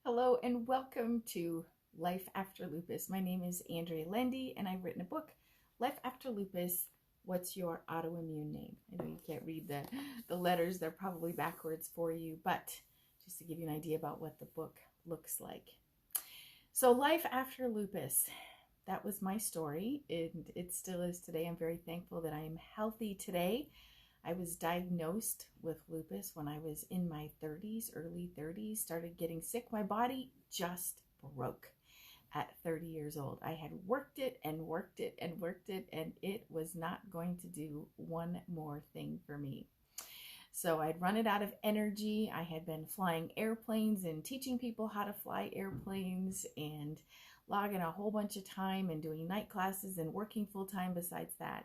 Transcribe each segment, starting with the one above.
Hello and welcome to Life After Lupus. My name is Andrea Lendy and I've written a book, Life After Lupus, What's Your Autoimmune Name? I know you can't read the letters, they're probably backwards for you, but just to give you an idea about what the book looks like. So Life After Lupus, that was my story and it still is today. I'm very thankful that I am healthy today. I was diagnosed with lupus when I was in my 30s, early 30s, started getting sick. My body just broke at 30 years old. I had worked it and worked it and worked it, and it was not going to do one more thing for me. So I'd run it out of energy. I had been flying airplanes and teaching people how to fly airplanes and logging a whole bunch of time and doing night classes and working full time besides that.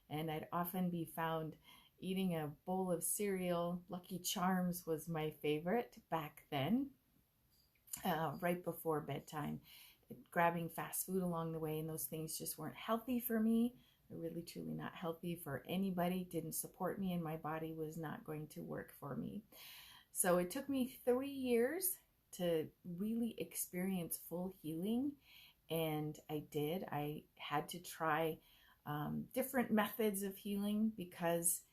And I'd often be found eating a bowl of cereal. Lucky Charms was my favorite back then, right before bedtime. Grabbing fast food along the way, and those things just weren't healthy for me. They're really, truly not healthy for anybody. Didn't support me, and my body was not going to work for me. So it took me 3 years to really experience full healing, and I did. I had to try different methods of healing because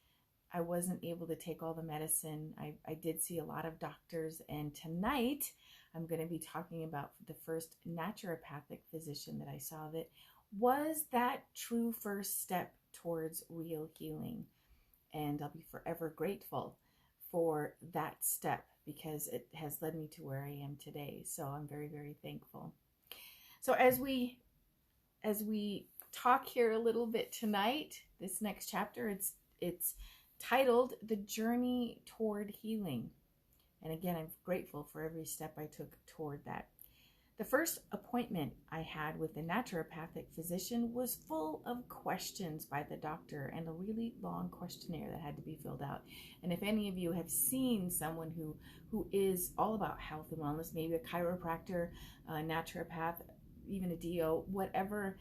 I wasn't able to take all the medicine. I did see a lot of doctors, and tonight I'm going to be talking about the first naturopathic physician that I saw that was that true first step towards real healing. And I'll be forever grateful for that step because it has led me to where I am today. So I'm very, very thankful. So as we talk here a little bit tonight, this next chapter, it's titled The Journey Toward Healing. And again, I'm grateful for every step I took toward that. The first appointment I had with the naturopathic physician was full of questions by the doctor and a really long questionnaire that had to be filled out. And if any of you have seen someone who is all about health and wellness, maybe a chiropractor, a naturopath, even a DO, whatever,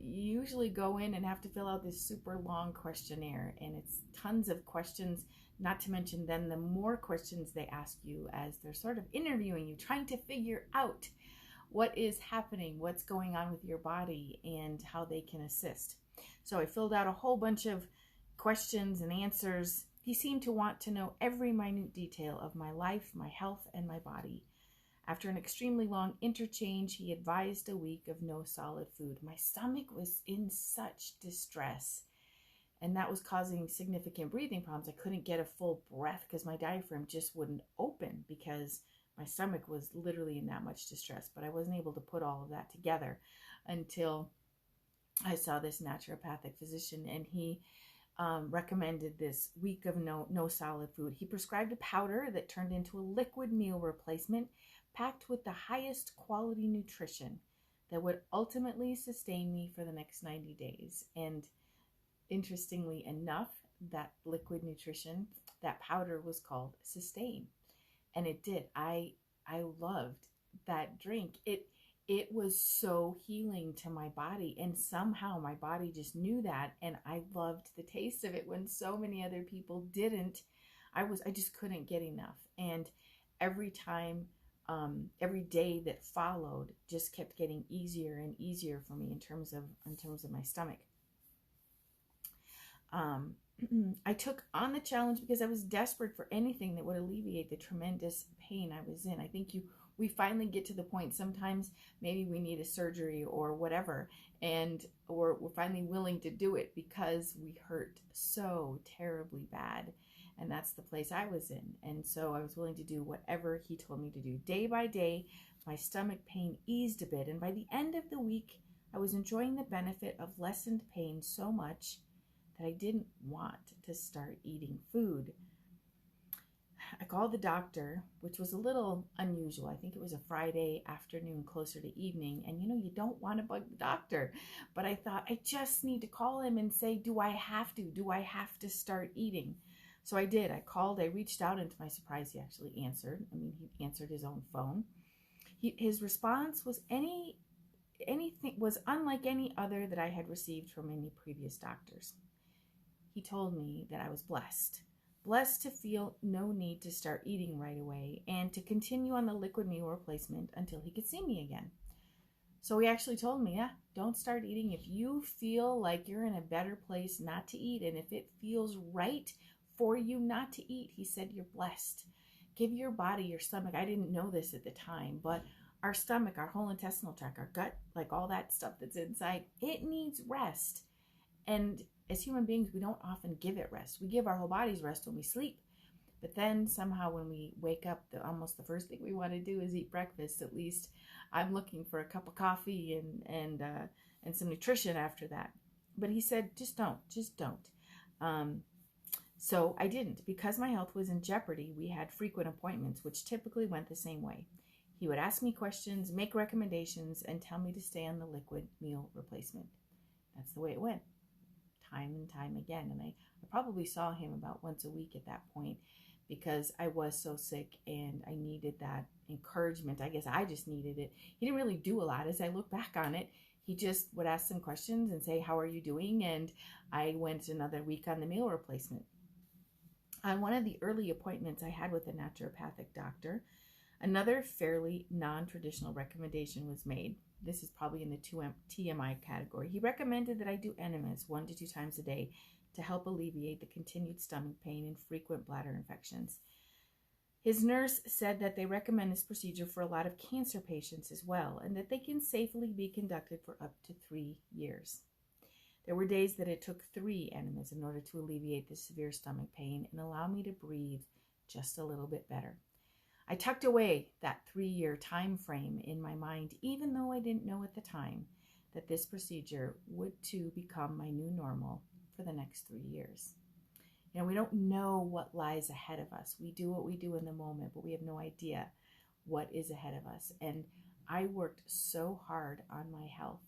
you usually go in and have to fill out this super long questionnaire, and it's tons of questions, not to mention then the more questions they ask you as they're sort of interviewing you, trying to figure out what is happening, what's going on with your body, and how they can assist. So I filled out a whole bunch of questions and answers. He seemed to want to know every minute detail of my life, my health, and my body. After an extremely long interchange, he advised a week of no solid food. My stomach was in such distress, and that was causing significant breathing problems. I couldn't get a full breath because my diaphragm just wouldn't open because my stomach was literally in that much distress. But I wasn't able to put all of that together until I saw this naturopathic physician, and he recommended this week of no solid food. He prescribed a powder that turned into a liquid meal replacement packed with the highest quality nutrition that would ultimately sustain me for the next 90 days. And interestingly enough, that liquid nutrition, that powder was called Sustain. And it did. I loved that drink. It was so healing to my body, and somehow my body just knew that, and I loved the taste of it when so many other people didn't. I just couldn't get enough. And every time, every day that followed just kept getting easier and easier for me in terms of my stomach. I took on the challenge because I was desperate for anything that would alleviate the tremendous pain I was in. I think we finally get to the point, sometimes maybe we need a surgery or whatever, and or we're finally willing to do it because we hurt so terribly bad. And that's the place I was in. And so I was willing to do whatever he told me to do. Day by day, my stomach pain eased a bit, and by the end of the week, I was enjoying the benefit of lessened pain so much that I didn't want to start eating food. I called the doctor, which was a little unusual. I think it was a Friday afternoon, closer to evening. And you don't want to bug the doctor. But I thought, I just need to call him and say, do I have to start eating? So I did. I called, I reached out, and to my surprise, he actually answered. He answered his own phone. His response was anything was unlike any other that I had received from any previous doctors. He told me that I was blessed, blessed to feel no need to start eating right away and to continue on the liquid meal replacement until he could see me again. So he actually told me, yeah, don't start eating if you feel like you're in a better place not to eat. And if it feels right for you not to eat, he said, you're blessed. Give your body, your stomach. I didn't know this at the time, but our stomach, our whole intestinal tract, our gut, like all that stuff that's inside, it needs rest. And as human beings, we don't often give it rest. We give our whole bodies rest when we sleep. But then somehow when we wake up, almost the first thing we want to do is eat breakfast. At least I'm looking for a cup of coffee and some nutrition after that. But he said, just don't. So I didn't. Because my health was in jeopardy, we had frequent appointments, which typically went the same way. He would ask me questions, make recommendations, and tell me to stay on the liquid meal replacement. That's the way it went, time and time again. And I probably saw him about once a week at that point, because I was so sick and I needed that encouragement. I guess I just needed it. He didn't really do a lot as I look back on it. He just would ask some questions and say, how are you doing? And I went another week on the meal replacement. On one of the early appointments I had with a naturopathic doctor, another fairly non-traditional recommendation was made. This is probably in the TMI category. He recommended that I do enemas 1 to 2 times a day to help alleviate the continued stomach pain and frequent bladder infections. His nurse said that they recommend this procedure for a lot of cancer patients as well, and that they can safely be conducted for up to 3 years. There were days that it took 3 enemas in order to alleviate the severe stomach pain and allow me to breathe just a little bit better. I tucked away that 3-year time frame in my mind, even though I didn't know at the time that this procedure would too become my new normal for the next 3 years. You know, we don't know what lies ahead of us. We do what we do in the moment, but we have no idea what is ahead of us. And I worked so hard on my health.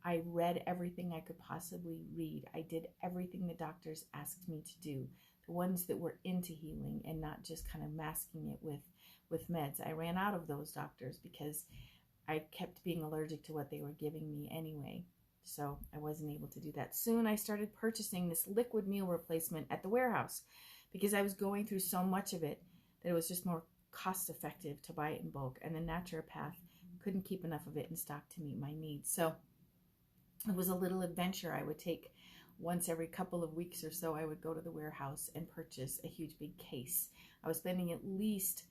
I read everything I could possibly read. I did everything the doctors asked me to do, the ones that were into healing and not just kind of masking it with meds. I ran out of those doctors because I kept being allergic to what they were giving me anyway. So I wasn't able to do that. Soon I started purchasing this liquid meal replacement at the warehouse because I was going through so much of it that it was just more cost effective to buy it in bulk. And the naturopath couldn't keep enough of it in stock to meet my needs. So it was a little adventure I would take. Once every couple of weeks or so, I would go to the warehouse and purchase a huge big case. I was spending at least,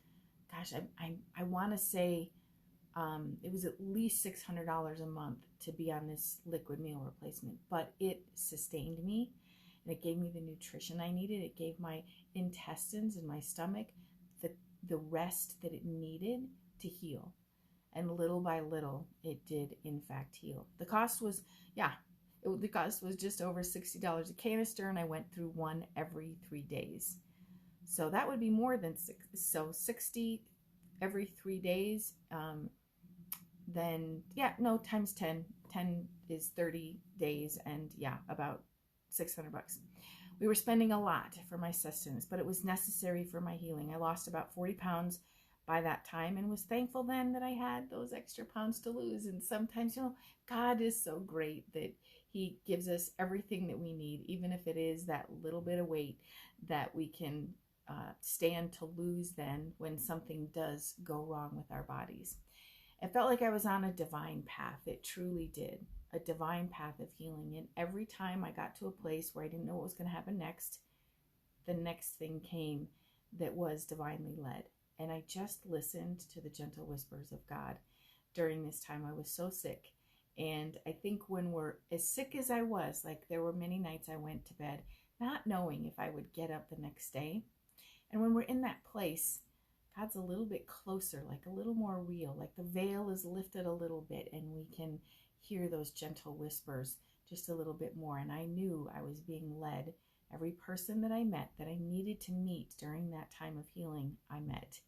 I want to say it was at least $600 a month to be on this liquid meal replacement, but it sustained me and it gave me the nutrition I needed. It gave my intestines and my stomach the rest that it needed to heal. And little by little, it did in fact heal. The cost was, the cost was just over $60 a canister, and I went through one every 3 days. So that would be more than 60 every 3 days. Times 10. 10 is 30 days, and about $600. We were spending a lot for my sustenance, but it was necessary for my healing. I lost about 40 pounds by that time and was thankful then that I had those extra pounds to lose. And sometimes, God is so great that he gives us everything that we need, even if it is that little bit of weight that we can stand to lose then when something does go wrong with our bodies. It felt like I was on a divine path. It truly did. A divine path of healing. And every time I got to a place where I didn't know what was going to happen next, the next thing came that was divinely led. And I just listened to the gentle whispers of God during this time. I was so sick. And I think when we're as sick as I was, like there were many nights I went to bed not knowing if I would get up the next day. And when we're in that place, God's a little bit closer, like a little more real, like the veil is lifted a little bit and we can hear those gentle whispers just a little bit more. And I knew I was being led. Every person that I met that I needed to meet during that time of healing, I met.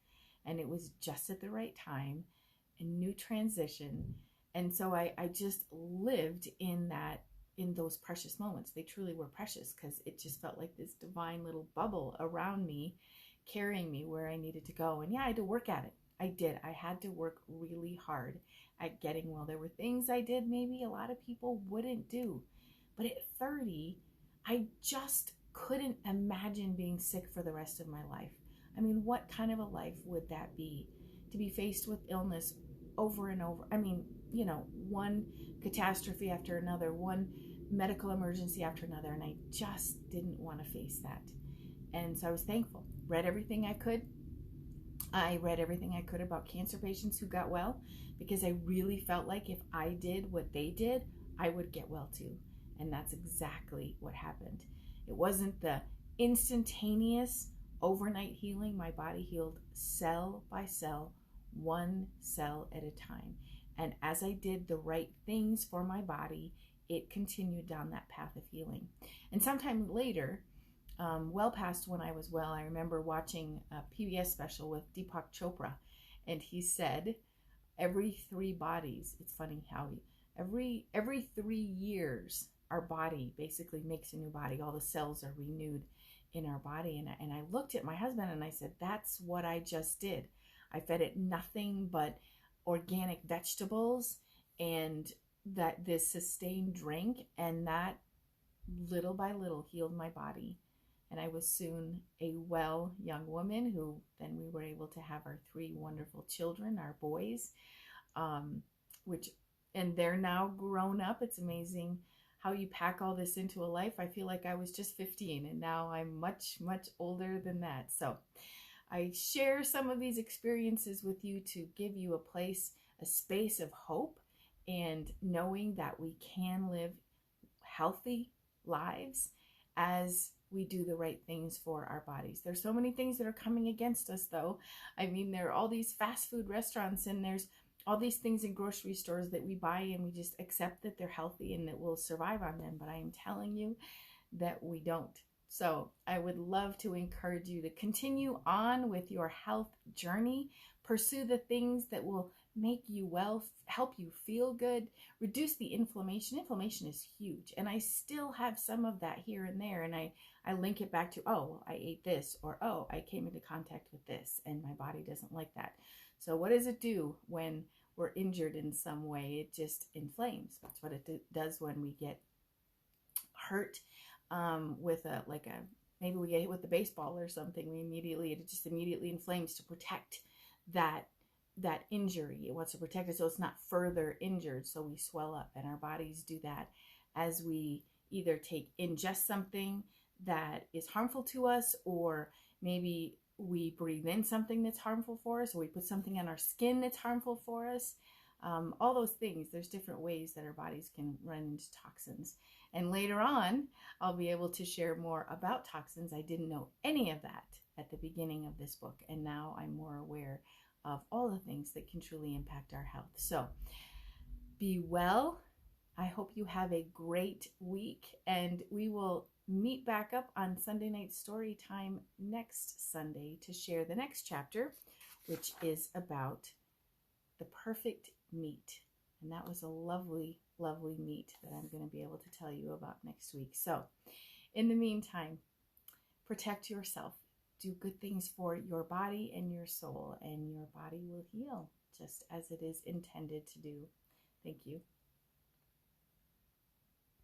And it was just at the right time, a new transition. And so I just lived in those precious moments. They truly were precious because it just felt like this divine little bubble around me, carrying me where I needed to go. And I had to work at it. I did. I had to work really hard at getting well. There were things I did maybe a lot of people wouldn't do. But at 30, I just couldn't imagine being sick for the rest of my life. I mean, what kind of a life would that be, to be faced with illness over and over? I mean, one catastrophe after another, one medical emergency after another, and I just didn't want to face that. And so I was thankful. Read everything I could. I read everything I could about cancer patients who got well, because I really felt like if I did what they did, I would get well too. And that's exactly what happened. It wasn't the instantaneous overnight healing. My body healed cell by cell, one cell at a time. And as I did the right things for my body, it continued down that path of healing. And sometime later, well past when I was well, I remember watching a PBS special with Deepak Chopra, and he said, every 3 bodies, it's funny how every 3 years, our body basically makes a new body. All the cells are renewed in our body. And I looked at my husband and I said, that's what I just did. I fed it nothing but organic vegetables and this sustained drink, and that little by little healed my body. And I was soon a well young woman who then we were able to have our 3 wonderful children, our boys, and they're now grown up. It's amazing how you pack all this into a life. I feel like I was just 15 and now I'm much, much older than that. So I share some of these experiences with you to give you a space of hope, and knowing that we can live healthy lives as we do the right things for our bodies. There's so many things that are coming against us, though. I mean, there are all these fast food restaurants, and there's all these things in grocery stores that we buy, and we just accept that they're healthy and that we'll survive on them. But I am telling you that we don't. So I would love to encourage you to continue on with your health journey. Pursue the things that will make you well, help you feel good, reduce the inflammation. Inflammation is huge. And I still have some of that here and there. And I link it back to, oh, I ate this, or, oh, I came into contact with this and my body doesn't like that. So what does it do when we're injured in some way? It just inflames. That's what it does when we get hurt with maybe we get hit with a baseball or something. It just immediately inflames to protect that injury. It wants to protect it so it's not further injured. So we swell up, and our bodies do that as we either ingest something that is harmful to us, or maybe we breathe in something that's harmful for us, or we put something on our skin that's harmful for us. All those things, there's different ways that our bodies can run into toxins. And later on, I'll be able to share more about toxins. I didn't know any of that at the beginning of this book, and now I'm more aware of all the things that can truly impact our health. So be well. I hope you have a great week, and we will meet back up on Sunday night story time next Sunday to share the next chapter, which is about the perfect meat. And that was a lovely, lovely meat that I'm going to be able to tell you about next week. So in the meantime, protect yourself. Do good things for your body and your soul, and your body will heal just as it is intended to do. Thank you.